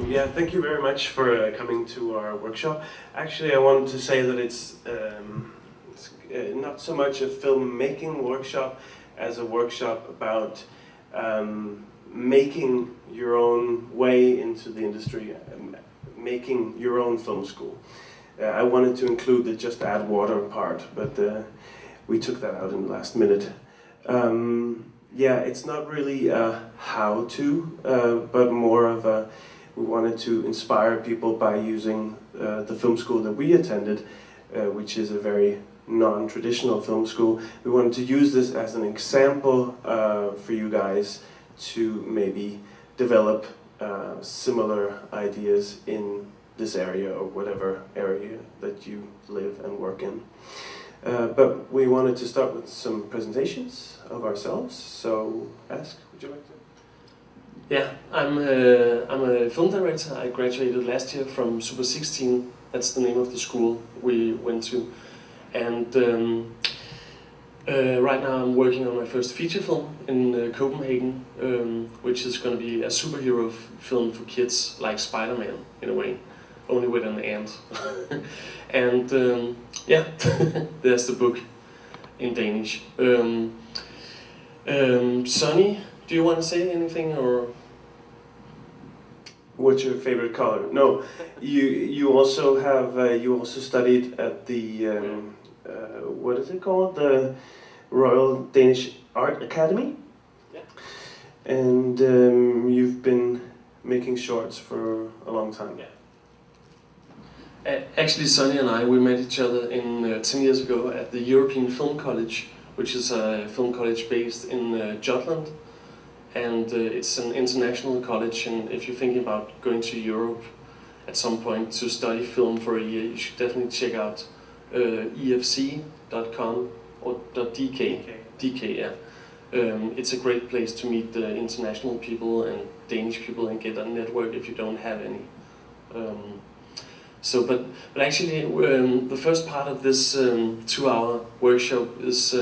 Yeah, thank you very much for coming to our workshop. Actually, I wanted to say that it's not so much a filmmaking workshop as a workshop about making your own way into the industry, making your own film school. I wanted to include the just add water part, but we took that out in the last minute. Yeah, it's not really a how-to, but more of a, we wanted to inspire people by using the film school that we attended, which is a very non-traditional film school. We wanted to use this as an example for you guys to maybe develop similar ideas in this area or whatever area that you live and work in. But we wanted to start with some presentations of ourselves, so Ask, would you like to? Yeah, I'm a film director. I graduated last year from Super 16, that's the name of the school we went to. And right now I'm working on my first feature film in Copenhagen, which is going to be a superhero film for kids, like Spider-Man in a way, only with an ant. And yeah, there's the book in Danish. Sonny, do you want to say anything, or? What's your favorite color? No, you also have you also studied at the what is it called, the Royal Danish Art Academy? Yeah. And you've been making shorts for a long time. Yeah. Actually, Sonny and I, we met each other in 10 years ago at the European Film College, which is a film college based in Jutland. And it's an international college, and if you're thinking about going to Europe at some point to study film for a year, you should definitely check out efc.com or .dk. DK, yeah. It's a great place to meet the international people and Danish people and get a network if you don't have any. But actually, the first part of this 2-hour workshop is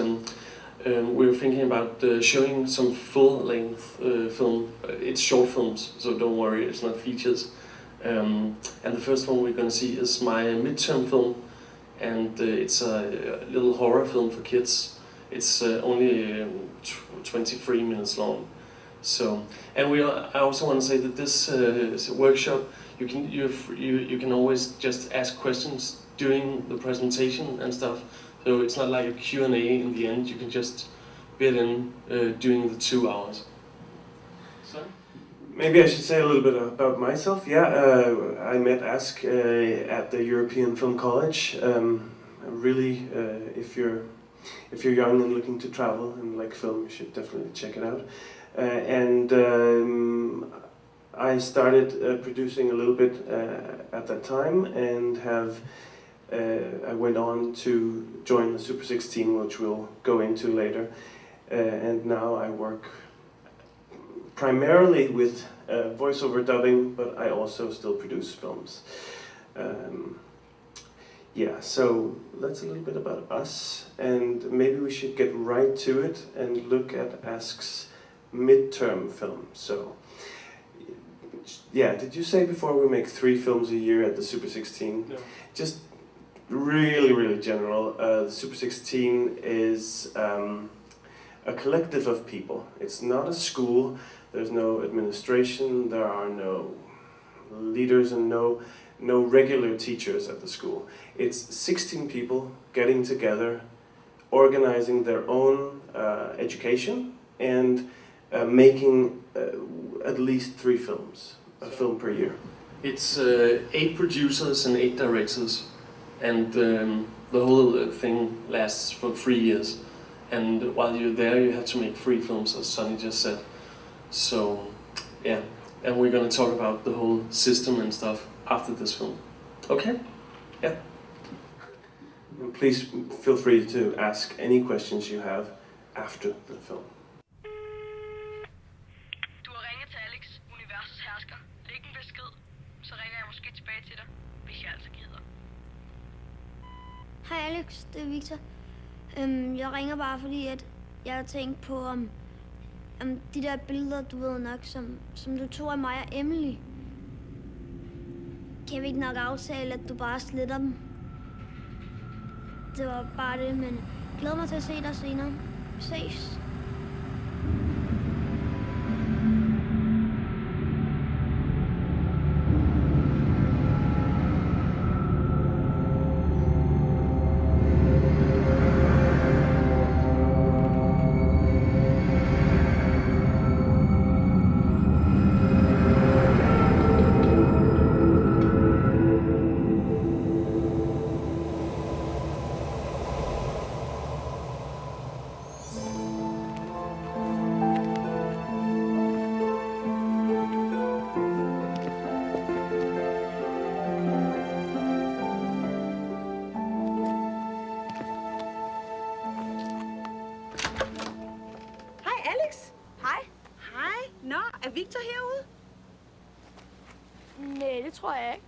we were thinking about showing some full-length film. It's short films, so don't worry, it's not features. And the first one we're going to see is my midterm film, and it's a little horror film for kids. It's only 23 minutes long. So, and I also want to say that this workshop, you can always just ask questions during the presentation and stuff. So it's not like a Q&A in the end, you can just bid in during the 2 hours. So? Maybe I should say a little bit about myself. Yeah, I met Ask at the European Film College. Really, if you're young and looking to travel and like film, you should definitely check it out. And I started producing a little bit at that time, and I went on to join the Super 16, which we'll go into later. And now I work primarily with voiceover dubbing, but I also still produce films. Yeah, so that's a little bit about us, and maybe we should get right to it and look at Ask's midterm film. So, yeah, did you say before we make 3 films a year at the Super 16? No. Just really general. The Super 16 is a collective of people. It's not a school. There's no administration. There are no leaders and no regular teachers at the school. It's 16 people getting together, organizing their own education, and making at least 3 films, a film per year. It's 8 producers and 8 directors, and the whole thing lasts for 3 years. And while you're there, you have to make 3 films, as Sonny just said. So, yeah, and we're going to talk about the whole system and stuff after this film. Okay? Yeah. And please feel free to ask any questions you have after the film. Du har ringet til Alex, universets hersker. Læg en besked, så ringer jeg måske tilbage til dig, hvis jeg altså gider. Hej Alex, det er Victor. Jeg ringer bare fordi, at jeg har tænkt på om de der billeder, du ved nok, som du tog af mig og Emily. Kan vi ikke nok aftale, at du bare sletter dem? Det var bare det, men glæder mig til at se dig senere. Ses. Er Victor herude? Nej, det tror jeg ikke.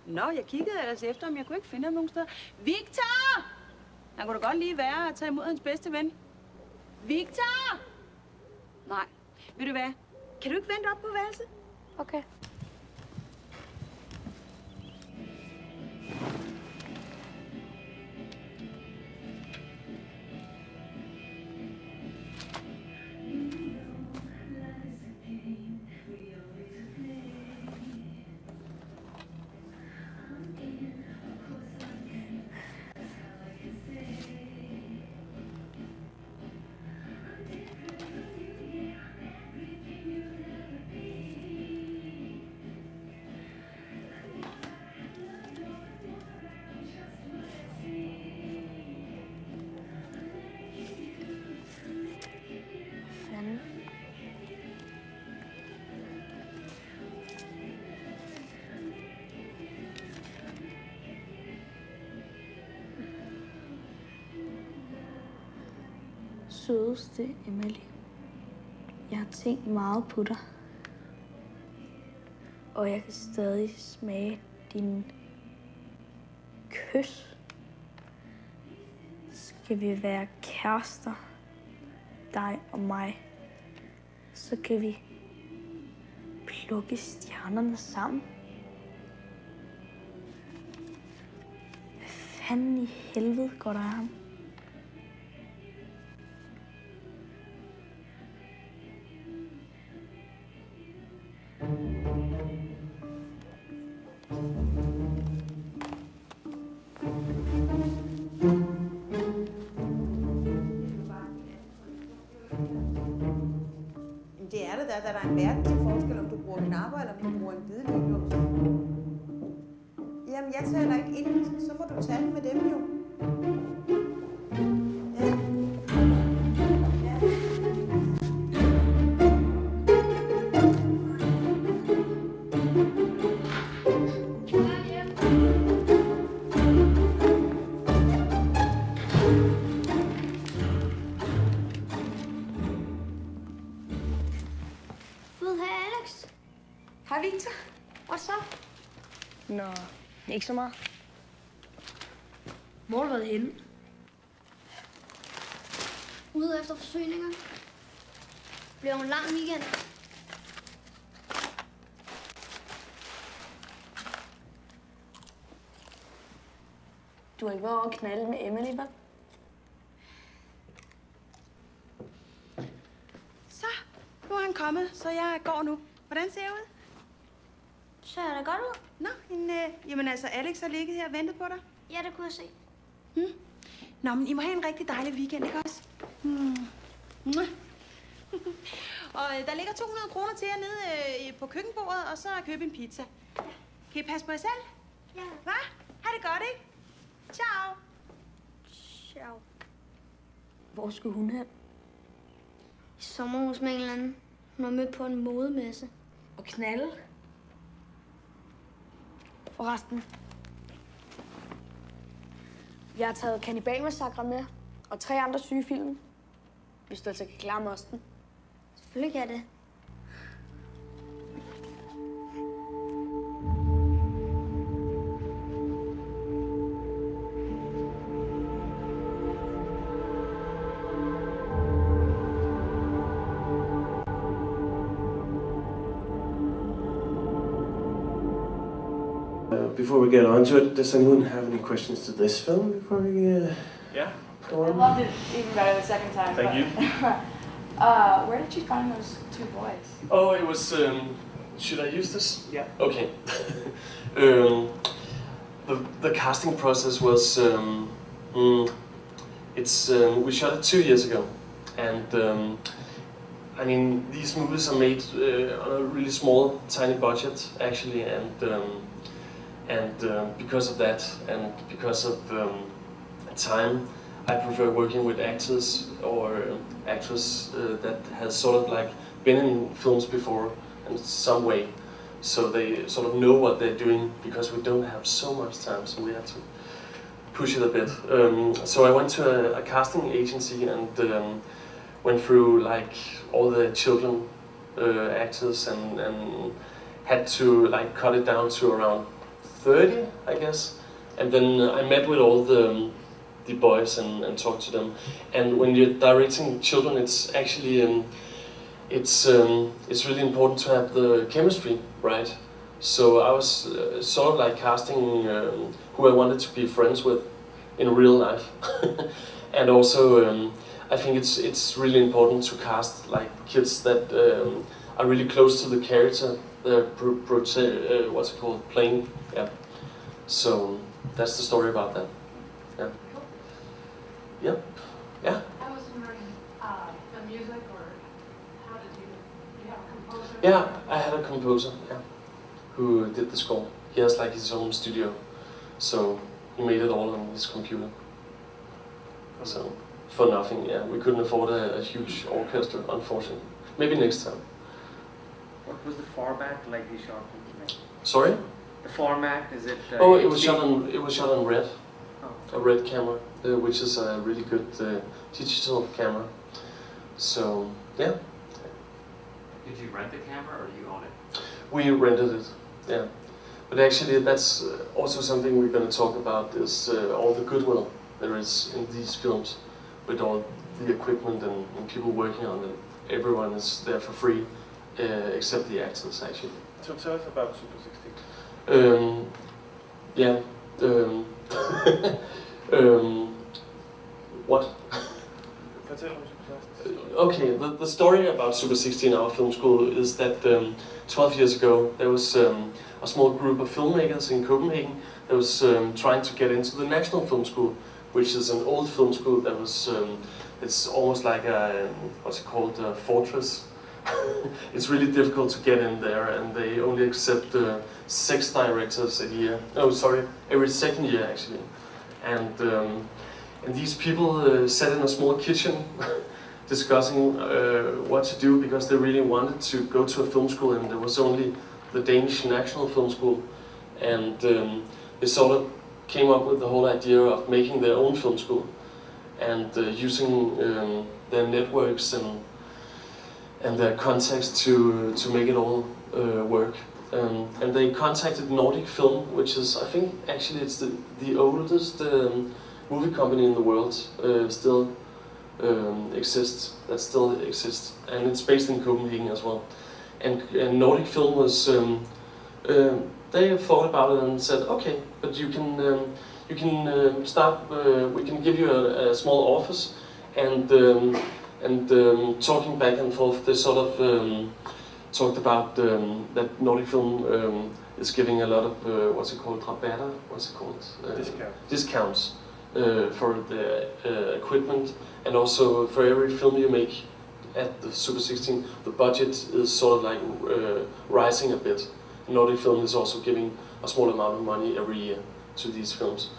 Nå, jeg kiggede ellers efter ham. Jeg kunne ikke finde ham nogen steder. Victor! Han kunne da godt lige være at tage imod hans bedste ven. Victor! Nej. Ved du hvad? Kan du ikke vente op på værelset? Okay. Sødeste Emily. Jeg har tænkt meget på dig. Og jeg kan stadig smage din kys. Skal vi være kærester, dig og mig, så kan vi plukke stjernerne sammen. Hvad fanden i helvede går der af ham? Det er det da er en verden til forskel, om du bruger knapper, eller om du bruger en hvidløs. Jamen, jeg taler ikke engelsk, så må du tale med dem jo. Ja. Hej Victor. What's up? Nå, ikke så meget. Hvor har du været henne? Ude efter forsyninger. Bliver en lang weekend. Du har ikke været over at knalde med Emily, vel? Så, nu er han kommet, så jeg går nu. Hvordan ser jeg ud? Så er det godt ud. Nå, jamen altså, Alex har ligget her og ventet på dig. Ja, det kunne jeg se. Nå, men I må have en rigtig dejlig weekend, ikke også? Og der ligger 200 kroner til jer nede på køkkenbordet, og så købe en pizza. Kan I passe på jer selv? Ja. Hva? Ha' det godt, ikke? Ciao. Ciao. Hvor skulle hun hen? I sommerhus med en eller anden. Hun har mødt på en modemesse. Og knalde. Forresten. Jeg har taget Kannibalmassakre med, og 3 andre syge film. Hvis du altså kan klare mosten. Selvfølgelig kan det. Before we get on to it, does anyone have any questions to this film before we Yeah. go I on? loved it even better the second time. Thank you. Where did you find those two boys? Oh, it was. Should I use this? Yeah. Okay. The casting process was. We shot it 2 years ago, and I mean these movies are made on a really small, tiny budget actually, and because of that, and because of time, I prefer working with actors or actors that has sort of like been in films before in some way, so they sort of know what they're doing, because we don't have so much time, so we have to push it a bit. So I went to a casting agency and went through like all the children actors and had to like cut it down to around 30, I guess. And then I met with all the boys and talked to them. And when you're directing children, it's actually it's really important to have the chemistry right. So I was sort of like casting who I wanted to be friends with in real life, and also I think it's really important to cast like kids that are really close to the character they're what's it called, playing. Yeah. So that's the story about that. Yeah. Yeah. Yeah. I was wondering, the music, or how did you have a composer? Yeah, I had a composer. Yeah. Who did the score. He has like his own studio, so he made it all on his computer. So, for nothing, yeah. We couldn't afford a huge orchestra, unfortunately. Maybe next time. What was the format like you shot? Sorry? The format, is it? Oh, it was shot on red, Oh. a red camera, which is a really good digital camera. So, yeah. Did you rent the camera or do you own it? We rented it, yeah. But actually, that's also something we're going to talk about, is all the goodwill there is in these films, with all the equipment and people working on them. Everyone is there for free, except the actors, actually. So tell us about Super 16. Yeah. What? Okay, the story about Super 16, our film school, is that 12 years ago there was a small group of filmmakers in Copenhagen that was trying to get into the National Film School, which is an old film school that was, it's almost like a, what's it called, a fortress. It's really difficult to get in there, and they only accept 6 directors a year. Oh, sorry, every second year actually. And these people sat in a small kitchen discussing what to do, because they really wanted to go to a film school, and there was only the Danish National Film School. And they sort of came up with the whole idea of making their own film school, and using their networks and their contacts to make it all work. And they contacted Nordic Film, which is, I think, actually it's the oldest movie company in the world, still exists, that still exists, and it's based in Copenhagen as well. And Nordic Film was, they thought about it and said, okay, but you can start, we can give you a small office, and talking back and forth, they sort of talked about that Nordic Film is giving a lot of, what's it called, rabatter, what's it called? Discounts for the equipment, and also for every film you make at the Super 16, the budget is sort of like rising a bit. Nordic Film is also giving a small amount of money every year to these films.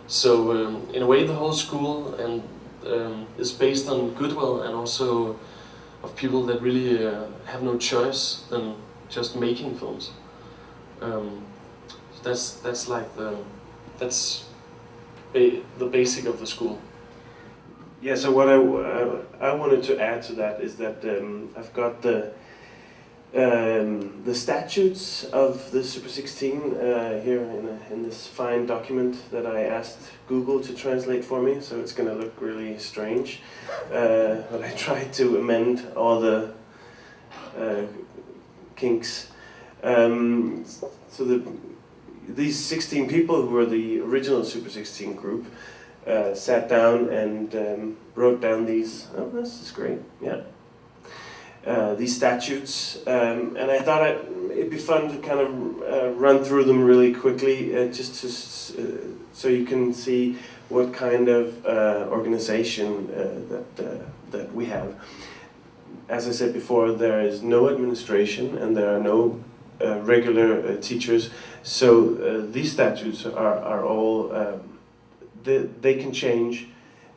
So in a way, the whole school and is based on goodwill, and also of people that really have no choice than just making films. That's like that's the basic of the school. Yeah, so what I wanted to add to that is that I've got the statutes of the Super 16 here in this fine document that I asked Google to translate for me, so it's going to look really strange. But I tried to amend all the kinks. So these 16 people who were the original Super 16 group sat down and wrote down these. Oh, this is great. Yeah. These statutes, and I thought it'd be fun to kind of run through them really quickly, just to so you can see what kind of organization that we have. As I said before, there is no administration and there are no regular teachers, so these statutes are all they can change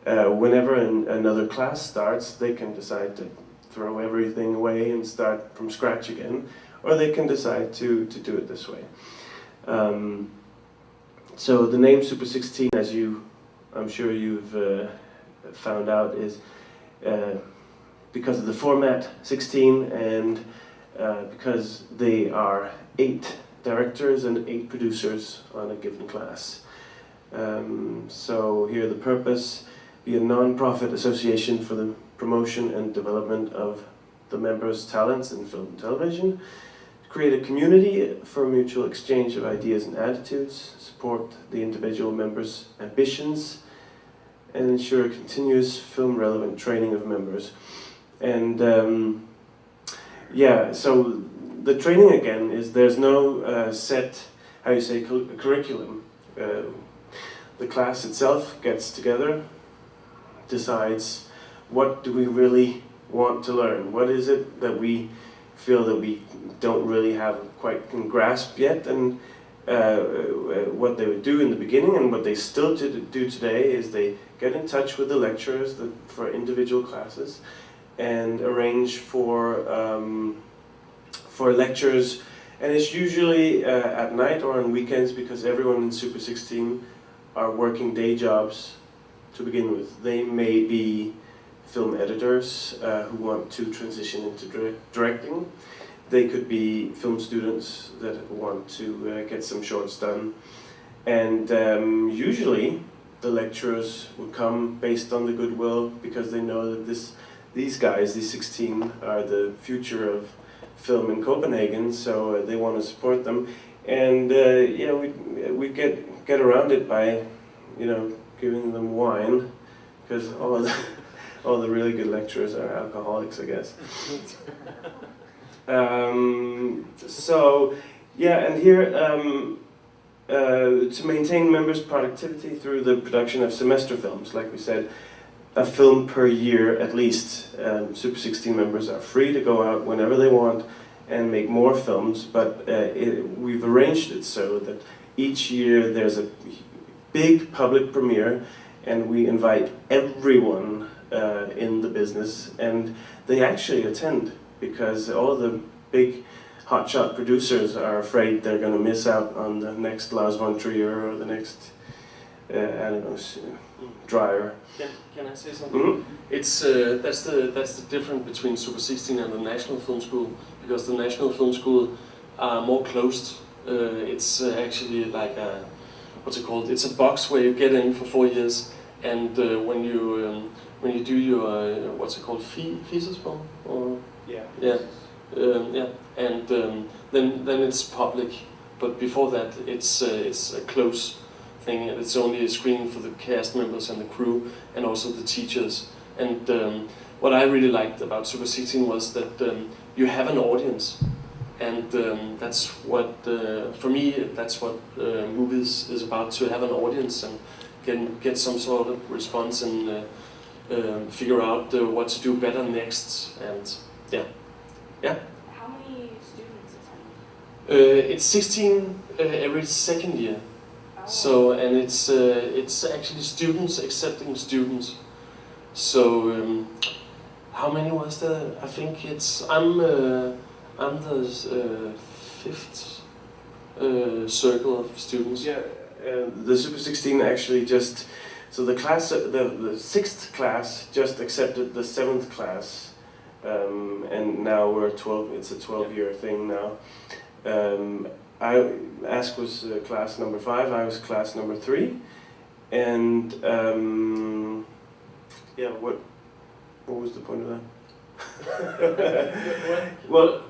whenever another class starts. They can decide to throw everything away and start from scratch again, or they can decide to do it this way. So the name Super 16, as I'm sure you've found out, is because of the format 16 and because they are 8 directors and 8 producers on a given class. So here the purpose: be a non-profit association for the promotion and development of the members' talents in film and television, create a community for mutual exchange of ideas and attitudes, support the individual members' ambitions, and ensure continuous film-relevant training of members. And yeah, so the training again is there's no set, how you say, curriculum. The class itself gets together, decides what do we really want to learn? What is it that we feel that we don't really have quite can grasp yet? And what they would do in the beginning and what they still do today is they get in touch with the lecturers for individual classes and arrange for lectures. And it's usually at night or on weekends, because everyone in Super 16 are working day jobs to begin with. They may be film editors who want to transition into directing. They could be film students that want to get some shorts done. And usually the lecturers will come based on the goodwill, because they know that these guys, these 16, are the future of film in Copenhagen, so they want to support them. And yeah, we get around it by, giving them wine, because all the really good lecturers are alcoholics, I guess. So yeah, and here to maintain members' productivity through the production of semester films, like we said, a film per year at least. Super 16 members are free to go out whenever they want and make more films, but we've arranged it so that each year there's a big public premiere, and we invite everyone in the business, and they actually attend, because all the big hotshot producers are afraid they're going to miss out on the next Lars von Trier or the next, I don't know, Dreyer. Can I say something? Mm-hmm. It's that's the difference between Super 16 and the National Film School, because the National Film School are more closed. It's actually like a, what's it called? It's a box where you get in for 4 years, and when you do your what's it called, thesis film, or yeah, and then it's public. But before that, it's a close thing, and it's only a screening for the cast members and the crew, and also the teachers. And what I really liked about Super 16 was that you have an audience, and that's what, for me, that's what movies is about, to have an audience and get some sort of response and figure out what to do better next. And yeah. How many students attend? It's 16 every second year. So, and it's actually students accepting students. So how many was there? I think I'm the 5th circle of students. Yeah, the Super 16 actually just, so the class, the 6th class just accepted the 7th class, and now we're 12. It's a 12-year thing now. Ask was class number 5, I was class number 3, and yeah, what was the point of that? Well,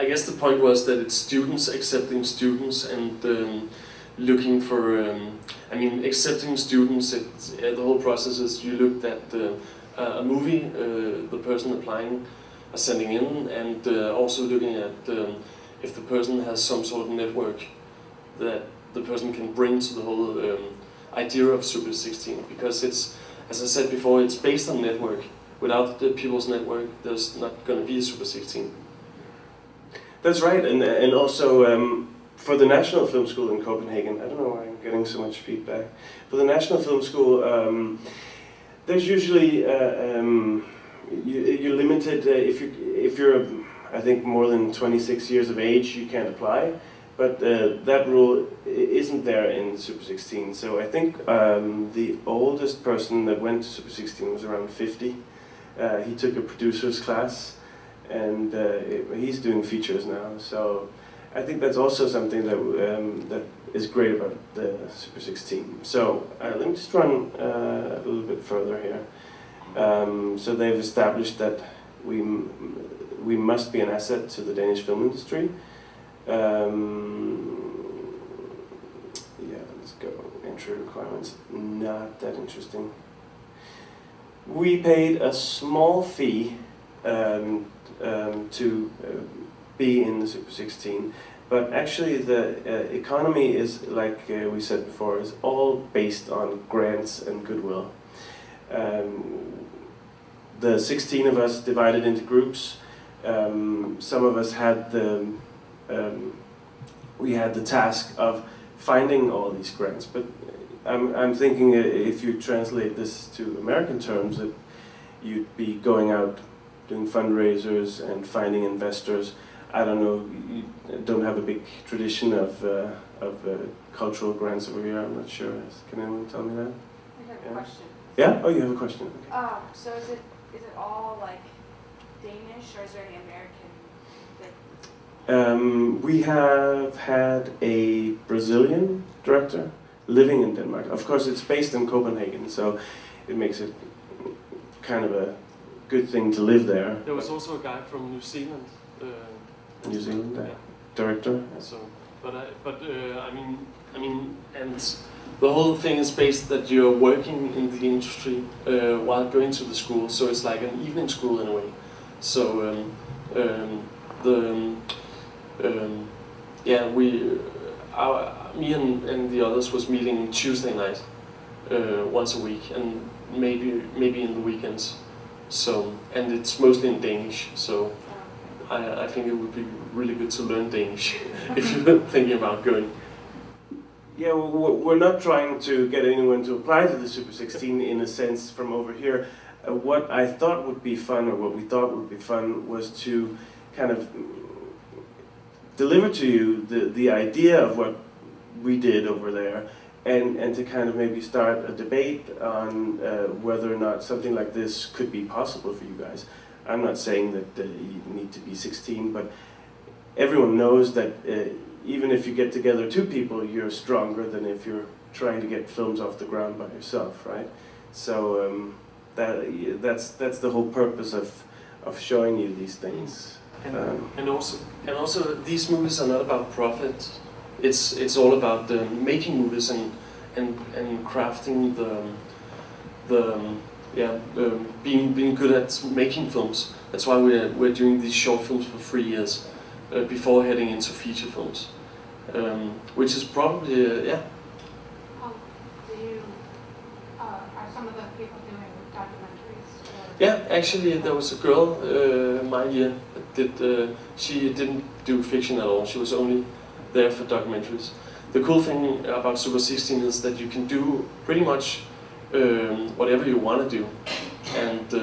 I guess the point was that it's students accepting students and looking for, I mean, accepting students, the whole process is you looked at a movie, the person applying are sending in, and also looking at if the person has some sort of network that the person can bring to the whole idea of Super 16, because it's, as I said before, it's based on network. Without the people's network, there's not going to be a Super 16. That's right, and also for the National Film School in Copenhagen, I don't know why I'm getting so much feedback. For the National Film School, there's usually you're limited if you're I think more than 26 years of age, you can't apply. But that rule isn't there in Super 16. So I think the oldest person that went to Super 16 was around 50. He took a producer's class, and he's doing features now. So I think that's also something that that is great about the Super 16. So let me just run a little bit further here. So they've established that we must be an asset to the Danish film industry. Yeah, let's go. Entry requirements, not that interesting. We paid a small fee to be in the Super 16, but actually the economy is, like we said before, is all based on grants and goodwill. The 16 of us divided into groups. Some of us had we had the task of finding all these grants, but I'm thinking if you translate this to American terms, that you'd be going out doing fundraisers and finding investors. I don't know, you don't have a big tradition of cultural grants over here, I'm not sure. Can anyone tell me that? I have a question. Yeah? Oh, you have a question. Okay. So is it all like Danish, or is there any American? We have had a Brazilian director living in Denmark. Of course, it's based in Copenhagen, so it makes it kind of a good thing to live there. There was also a guy from New Zealand. New Zealand, yeah. Director. So, I mean, and the whole thing is based that you're working in the industry while going to the school, so it's like an evening school in a way. So yeah, me and the others was meeting Tuesday night once a week, and maybe in the weekends. So, and it's mostly in Danish. So I think it would be really good to learn Danish if you're thinking about going. Yeah, we're not trying to get anyone to apply to the Super 16 in a sense from over here. What I thought would be fun, or what we thought would be fun, was to kind of deliver to you the idea of what we did over there, and to kind of maybe start a debate on whether or not something like this could be possible for you guys. I'm not saying that you need to be 16, but everyone knows that even if you get together two people, you're stronger than if you're trying to get films off the ground by yourself, right? So that's the whole purpose of showing you these things. And also these movies are not about profit. It's all about making movies and crafting being good at making films. That's why we're doing these short films for 3 years before heading into feature films, which is probably Do you are some of the people doing documentaries? Yeah, actually there was a girl my year that did. She didn't do fiction at all. She was only there for documentaries. The cool thing about Super 16 is that you can do pretty much whatever you want to do, and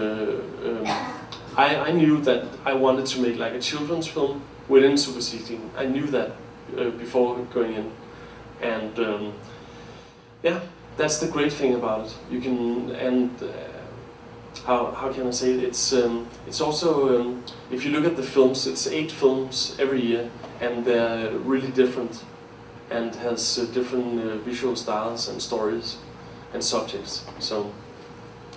I knew that I wanted to make like a children's film within Super 16. I knew that before going in, and yeah, that's the great thing about it. You can, and how can I say it? It's also if you look at the films, it's 8 films every year, and they're really different, and has different visual styles and stories and subjects. So,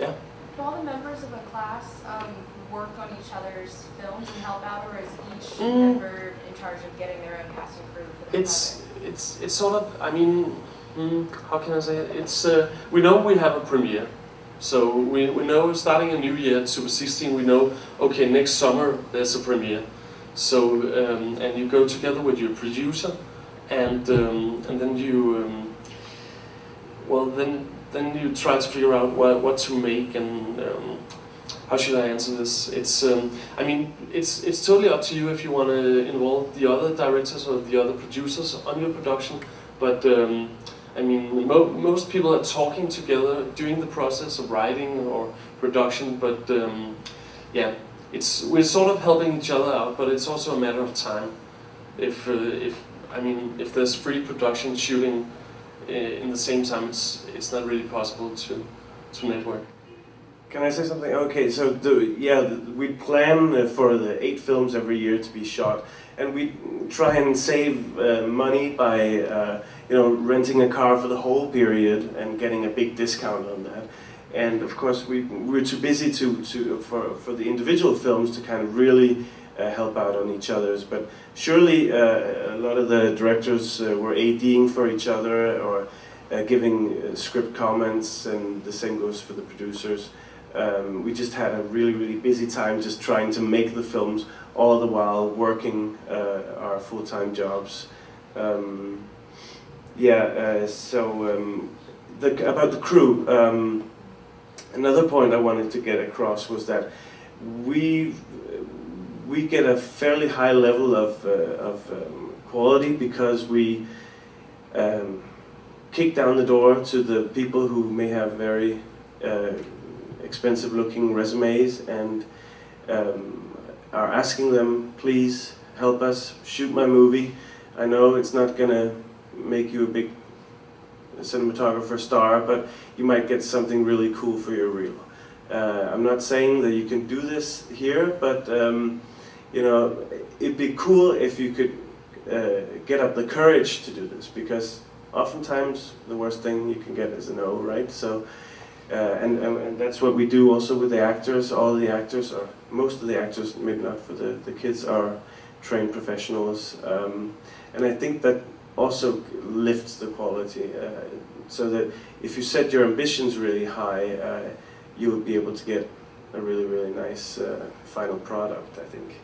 yeah. Do all the members of a class work on each other's films and help out, or is each member in charge of getting their own cast and crew for the project? It's sort of, I mean, how can I say it? It's we know we have a premiere, so we know starting a new year, Super 16, we know, okay, next summer there's a premiere. So and you go together with your producer, and then you then you try to figure out what to make, and how should I answer this? It's I mean it's totally up to you if you want to involve the other directors or the other producers on your production, but I mean most people are talking together during the process of writing or production, but yeah. We're sort of helping each other out, but it's also a matter of time. If there's free production shooting in the same time, it's not really possible to network. Can I say something? Okay, so we plan for the 8 films every year to be shot, and we try and save money by renting a car for the whole period and getting a big discount on that. And of course, we're too busy for the individual films to kind of really help out on each other's. But surely a lot of the directors were ADing for each other or giving script comments, and the same goes for the producers. We just had a really busy time just trying to make the films, all the while working our full-time jobs. About the crew. Another point I wanted to get across was that we get a fairly high level of quality because we kick down the door to the people who may have very expensive looking resumes and are asking them, please help us shoot my movie. I know it's not gonna make you a big cinematographer star, but you might get something really cool for your reel. I'm not saying that you can do this here, but it'd be cool if you could get up the courage to do this, because oftentimes the worst thing you can get is a no, right? So, and that's what we do also with the actors. All the actors, or most of the actors, maybe not for the kids, are trained professionals, and I think that also lifts the quality, so that if you set your ambitions really high, you will be able to get a really nice final product, I think.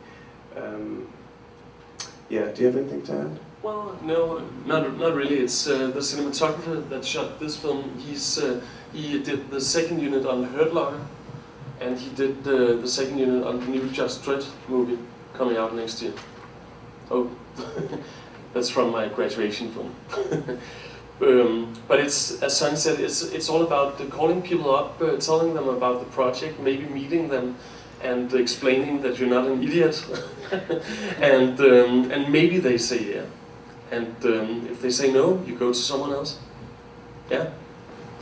Yeah, do you have anything to add? Well, no, not really. It's the cinematographer that shot this film. He did the second unit on Hurt Locker, and he did the second unit on the new Just Dredd movie coming out next year. Oh. That's from my graduation film. But it's, as Sonny said, it's all about calling people up, telling them about the project, maybe meeting them, and explaining that you're not an idiot, and maybe they say yeah, and if they say no, you go to someone else. Yeah.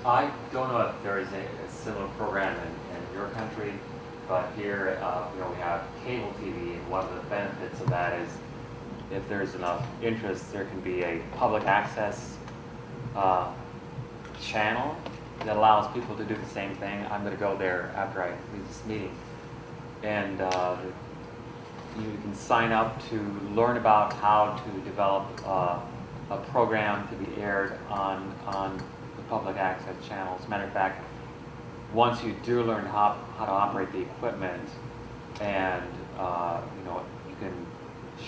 I don't know if there is a similar program in your country, but here we have cable TV, and one of the benefits of that is, if there's enough interest, there can be a public access channel that allows people to do the same thing. I'm going to go there after I leave this meeting. And you can sign up to learn about how to develop a program to be aired on the public access channel. As a matter of fact, once you do learn how to operate the equipment, and you can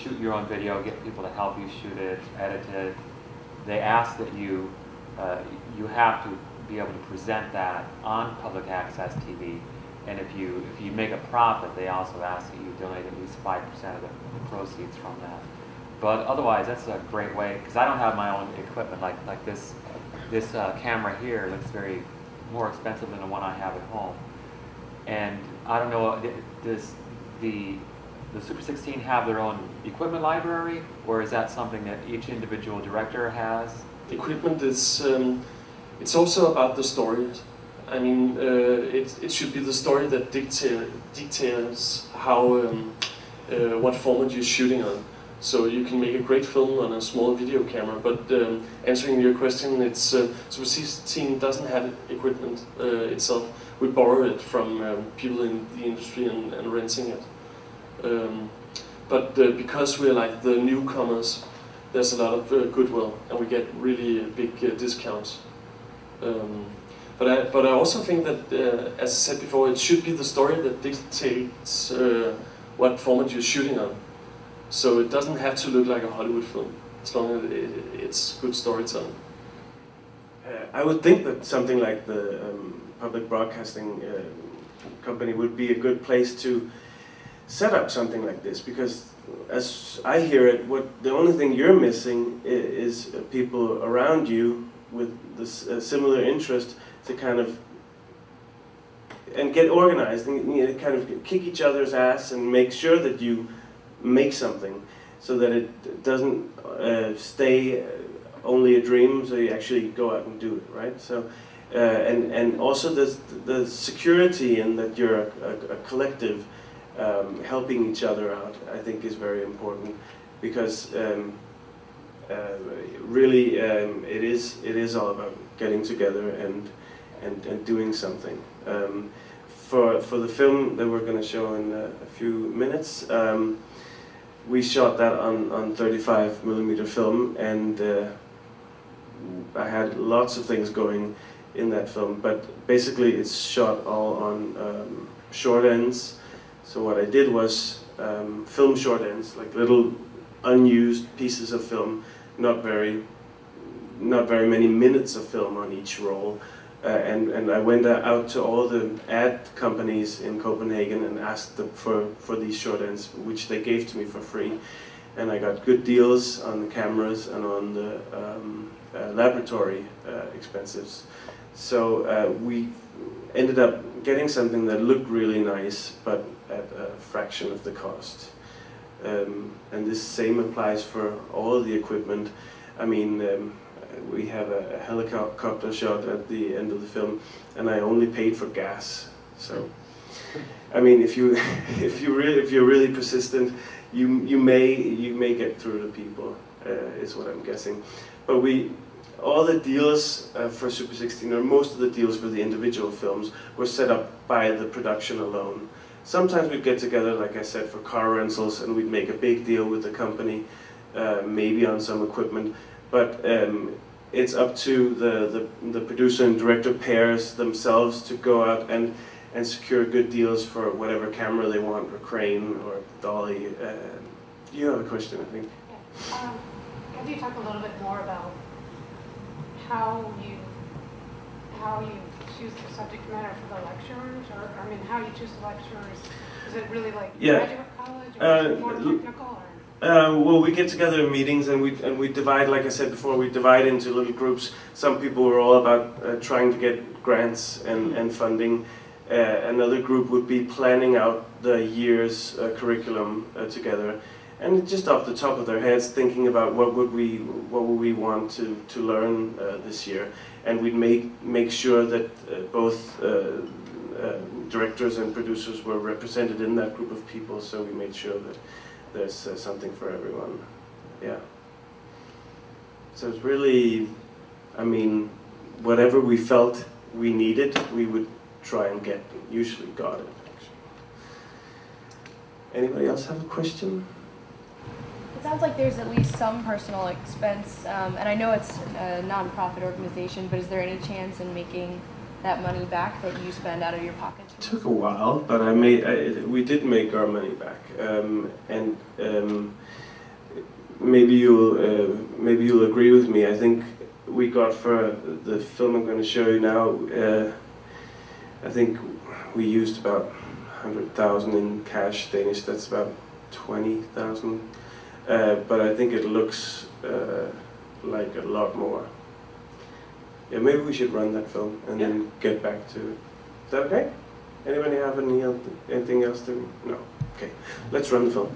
shoot your own video, get people to help you shoot it, edit it. They ask that you have to be able to present that on public access TV, and if you make a profit, they also ask that you donate at least 5% of the proceeds from that. But otherwise, that's a great way, because I don't have my own equipment like this. This camera here looks very more expensive than the one I have at home, and I don't know, does the Super 16 have their own equipment library, or is that something that each individual director has? Equipment is, it's also about the story. I mean, it should be the story that dictates how, what format you're shooting on. So you can make a great film on a small video camera, but answering your question, it's Super 16 doesn't have equipment itself. We borrow it from people in the industry and renting it. But because we're like the newcomers, there's a lot of goodwill, and we get really big discounts. But I also think that, as I said before, it should be the story that dictates what format you're shooting on. So it doesn't have to look like a Hollywood film, as long as it's good storytelling. I would think that something like the public broadcasting company would be a good place to set up something like this, because as I hear it, the only thing you're missing is people around you with this similar interest to kind of and get organized and kind of kick each other's ass and make sure that you make something, so that it doesn't stay only a dream, so you actually go out and do it, right? So, and also the security in that you're a collective helping each other out, I think is very important, because really it is all about getting together and doing something. For the film that we're going to show in a few minutes, we shot that on 35mm film, and I had lots of things going in that film, but basically it's shot all on short ends. So what I did was film short ends, like little unused pieces of film, not very many minutes of film on each roll. And I went out to all the ad companies in Copenhagen and asked them for these short ends, which they gave to me for free. And I got good deals on the cameras and on the laboratory expenses. So we ended up getting something that looked really nice, but at a fraction of the cost. And this same applies for all the equipment. I mean, we have a helicopter shot at the end of the film, and I only paid for gas. So, I mean, if you're really persistent, you may get through to people, is what I'm guessing. But all the deals for Super 16, or most of the deals for the individual films, were set up by the production alone. Sometimes we'd get together, like I said, for car rentals, and we'd make a big deal with the company, maybe on some equipment. But it's up to the producer and director pairs themselves to go out and secure good deals for whatever camera they want, or crane, or dolly. You have a question, I think. Yeah. Could you talk a little bit more about how you choose the subject matter for the lecturers, or I mean, how you choose the lecturers? Is it really like graduate college, or is it more technical? Or? Well, we get together in meetings, and we divide, like I said before, we divide into little groups. Some people are all about trying to get grants and funding. Another group would be planning out the year's curriculum together, and just off the top of their heads thinking about what would we want to learn this year, and we'd make sure that both directors and producers were represented in that group of people. So we made sure that there's something for everyone. Yeah. So it's really, I mean, whatever we felt we needed, we would try and get. Usually got it, actually. Anybody else have a question? It sounds like there's at least some personal expense, and I know it's a non-profit organization, but is there any chance in making that money back that you spend out of your pocket? It took a while, but we did make our money back, and maybe you'll agree with me. I think we got, for the film I'm going to show you now, I think we used about 100,000 in cash Danish. That's about 20,000, but I think it looks like a lot more. Yeah, maybe we should run that film and then get back to it. Is that okay? Anybody have anything else to? No. Okay, let's run the film.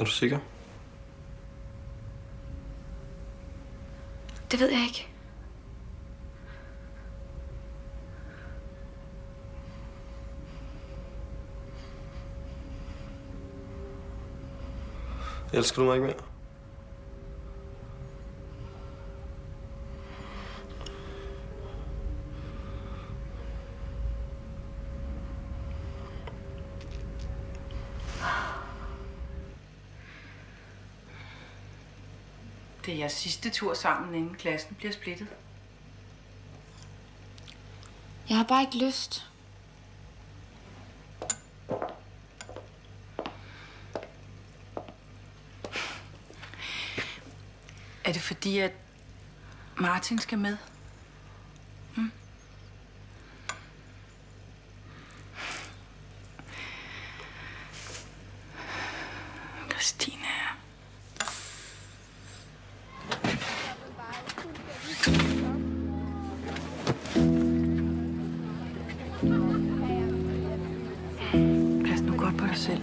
Er du sikker? Det ved jeg ikke. Elsker du mig ikke mere? Det er jeres sidste tur sammen, inden klassen bliver splittet. Jeg har bare ikke lyst. Er det fordi, at Martin skal med? Christine. Pas nu godt på dig selv.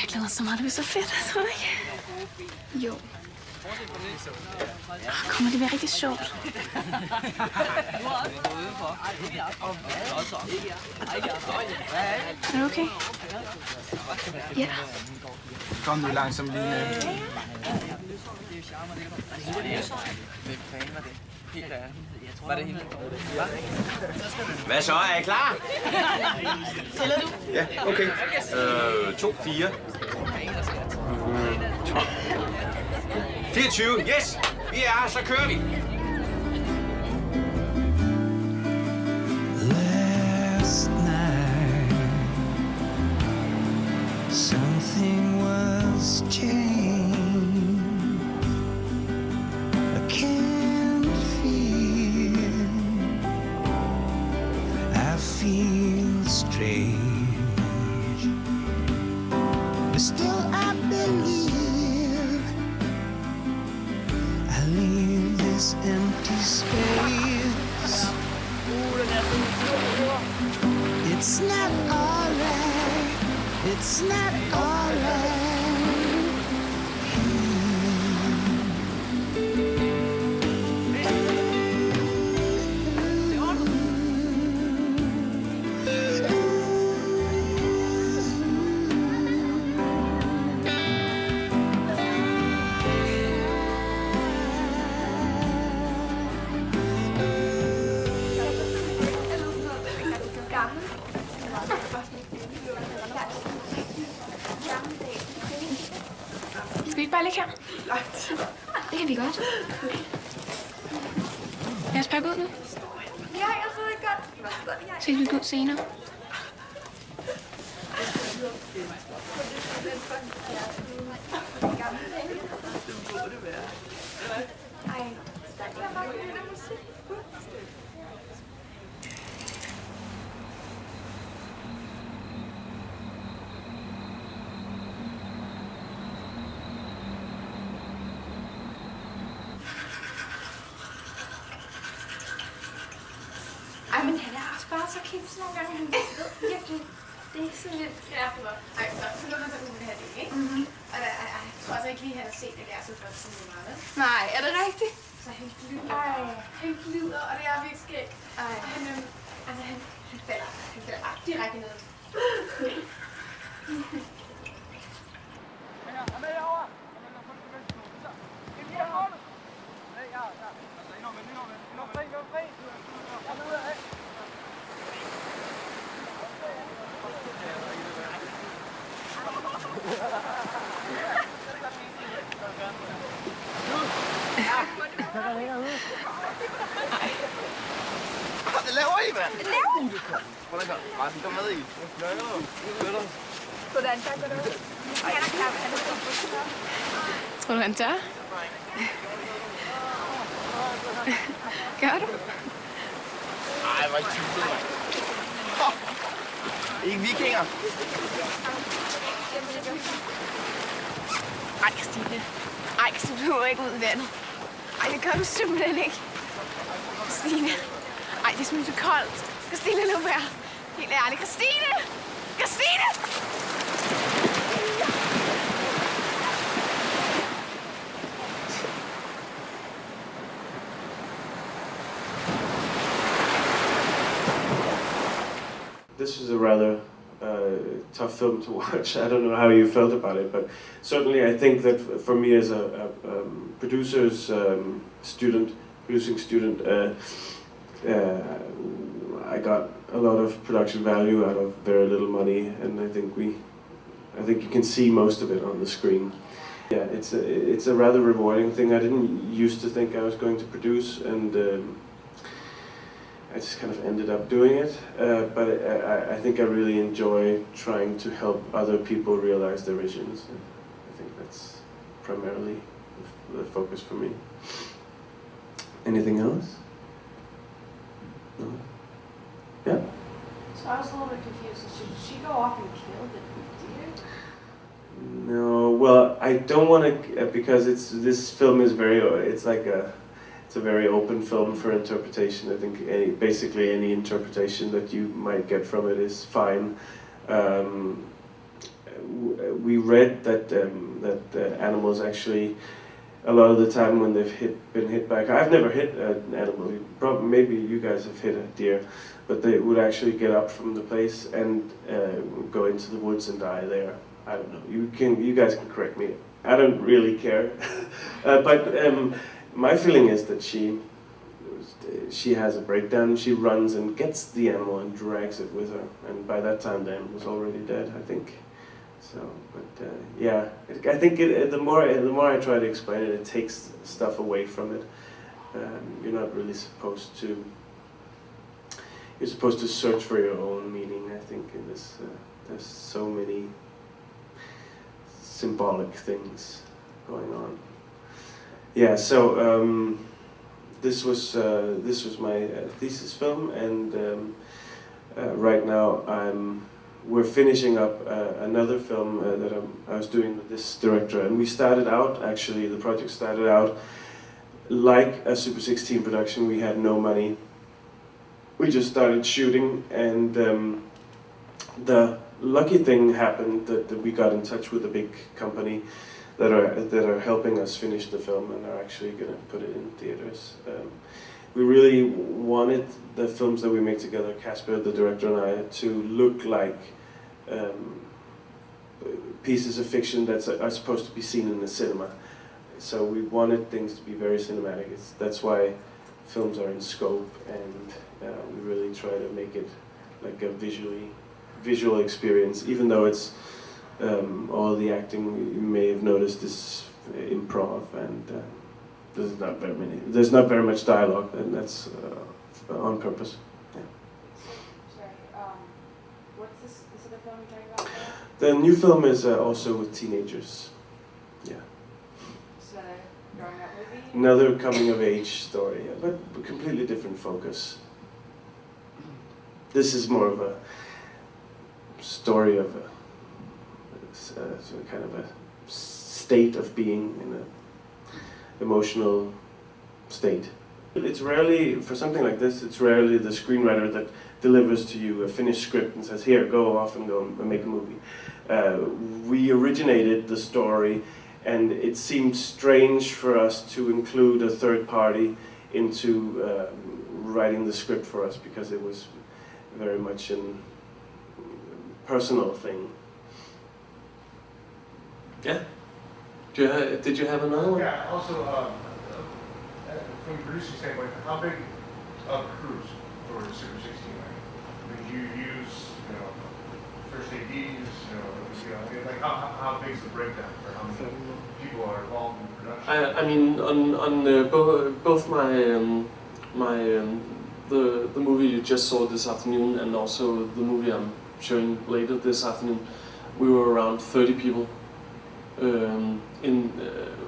Jeg glæder mig så meget. Det bliver så fedt, tror du ikke? Jo. Kommer det være rigtig sjovt? Er du okay? Ja. Kom nu langsomt, Line. Var det hende? Hvad så? Er I klar? Tæller du? Ja, okay. 2, 4. 24. Yes! Vi er her, så kører vi. Last night, something was changed. I can't feel, I feel strange, but still I believe I leave this empty space. It's not alright, it's not alright. Skal vi ikke bare ligge her? Det kan vi godt. Lad os pakke ud nu. Ja, jeg sidder ikke godt. Så kan vi gå ud senere. Ej, men han er også bare så kips nogle gange. Han ved virkelig. Det er så lidt. Ja, det var. Ej, så kan man så kunne det her del, ikke? Og jeg tror altså ikke lige, han har set, at jeg er så godt som det var, vel? Nej, er det rigtigt? Så han glider. Han glider, og det er virkelig skægt. Og han, altså han falder bare direkte ned. Kom her, kom med herover. Kom med, kom med. Så. Ind i målet. Ja. mand. Hvad laver du? Prøv at gå med i. Hvordan tør går det ud? Han er klar, han er klar. Tror du, han tør? Gør du? Ej, hvor er I tudet, mand. Ikke vikinger. Ej, Christine. Ej, Christine, du behøver ikke ud i vandet. Ej, det gør du simpelthen ikke. Christine. Ej, det er simpelthen så koldt. Christine, lad være. Helt ærligt. Christine! Christine! This was a rather tough film to watch. I don't know how you felt about it, but certainly I think that for me as a producer's producing student, I got a lot of production value out of very little money, and I think you can see most of it on the screen. Yeah, it's a rather rewarding thing. I didn't used to think I was going to produce, and I just kind of ended up doing it, but I think I really enjoy trying to help other people realize their visions. I think that's primarily the focus for me. Anything else? No? Yeah? So I was a little bit confused. So did she go off and kill the deer? No, well, I don't want to, because this film is it's a very open film for interpretation. I think basically any interpretation that you might get from it is fine. We read that animals actually, a lot of the time when they've been hit by a car, I've never hit an animal. Maybe you guys have hit a deer, but they would actually get up from the place and go into the woods and die there. I don't know. You guys can correct me. I don't really care, but. My feeling is that she has a breakdown. She runs and gets the animal and drags it with her, and by that time the animal's already dead, I think. So, but yeah, I think the more I try to explain it, it takes stuff away from it. You're not really supposed to. You're supposed to search for your own meaning. I think in this, there's so many symbolic things going on. Yeah, so this was my thesis film, and right now we're finishing up another film that I was doing with this director, and we started out, actually the project started out like a Super 16 production. We had no money. We just started shooting, and the lucky thing happened that we got in touch with a big company that are helping us finish the film and are actually going to put it in theaters. We really wanted the films that we make together, Casper, the director, and I, to look like pieces of fiction that are supposed to be seen in the cinema. So we wanted things to be very cinematic. That's why films are in scope, and we really try to make it like a visual experience, even though it's all the acting you may have noticed is improv, and there's not very much dialogue, and that's on purpose. Yeah. Sorry, what's this other film you're talking about? The new film is also with teenagers. Yeah. So, growing up movie? Another coming of age story, yeah, but a completely different focus. This is more of a story of a kind of a state of being in an emotional state. It's rarely, for something like this, it's rarely the screenwriter that delivers to you a finished script and says, here, go off and go and make a movie. We originated the story, and it seemed strange for us to include a third party into writing the script for us, because it was very much a personal thing. Yeah? Did you have another one? Yeah, also, from a producing standpoint, how big of crews for Super 16? Like, did you use, first ADs, like how big is the breakdown for how many people are involved in production? I mean, on both my the movie you just saw this afternoon, and also the movie I'm showing later this afternoon, we were around 30 people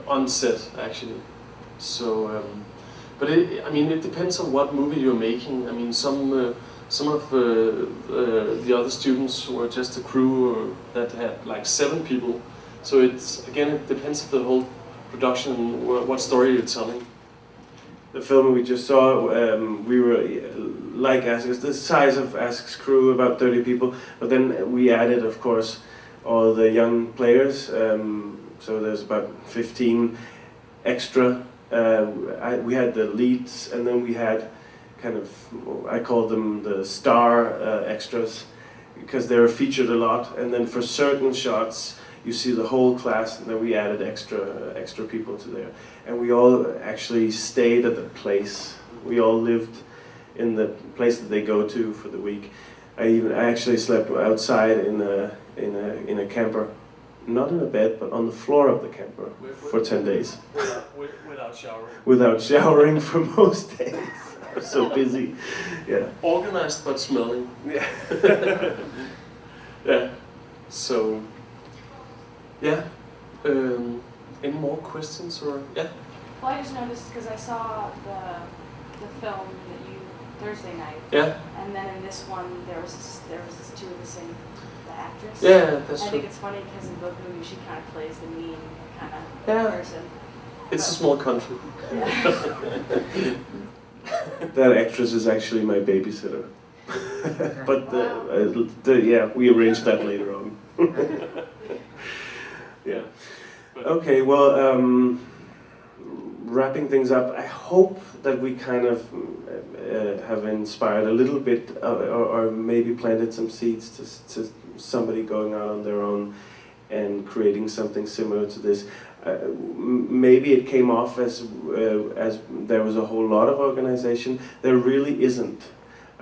on set actually. So, but I mean, it depends on what movie you're making. I mean, some of the other students were just a crew that had like 7 people. So it depends on the whole production and what story you're telling. The film we just saw, we were like Ask's, the size of Ask's crew, about 30 people, but then we added, of course, all the young players, so there's about 15 extra. We had the leads, and then we had kind of, I call them the star extras, because they were featured a lot, and then for certain shots you see the whole class, and then we added extra people to there. And we all actually stayed at the place. We all lived in the place that they go to for the week. I actually slept outside in a camper, not in a bed, but on the floor of the camper for 10 days. Without showering. Without showering for most days. I was so busy. Yeah. Organized but smelling. Yeah. Yeah. So. Yeah. Any more questions or yeah? Well, I just noticed because I saw the film that you Thursday night. Yeah. And then in this one there was two of the same actress. Yeah, that's true. I think it's funny because in both movies she kind of plays the mean kind of person. It's a small country. Yeah. That actress is actually my babysitter. But yeah, we arranged that later on. Yeah. Okay, well, wrapping things up, I hope that we kind of have inspired a little bit or maybe planted some seeds to somebody going out on their own and creating something similar to this. Maybe it came off as there was a whole lot of organization. There really isn't.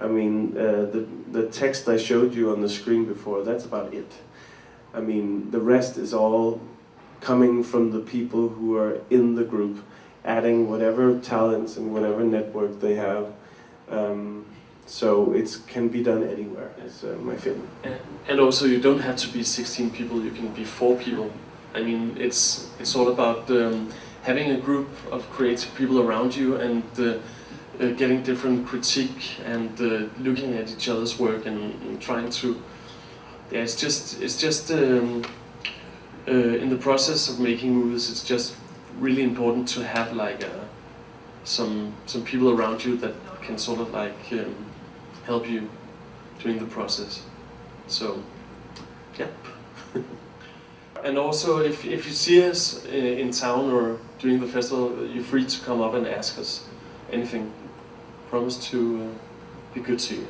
I mean, the text I showed you on the screen before, that's about it. I mean, the rest is all coming from the people who are in the group, adding whatever talents and whatever network they have. So it can be done anywhere, is my feeling. And also, you don't have to be 16 people, you can be 4 people. I mean, it's all about having a group of creative people around you and getting different critique and looking at each other's work and trying to. Yeah, it's just in the process of making movies, it's just really important to have like some people around you that can sort of like help you during the process. So, yeah. And also, if you see us in town or during the festival, you're free to come up and ask us anything. Promise to be good to you.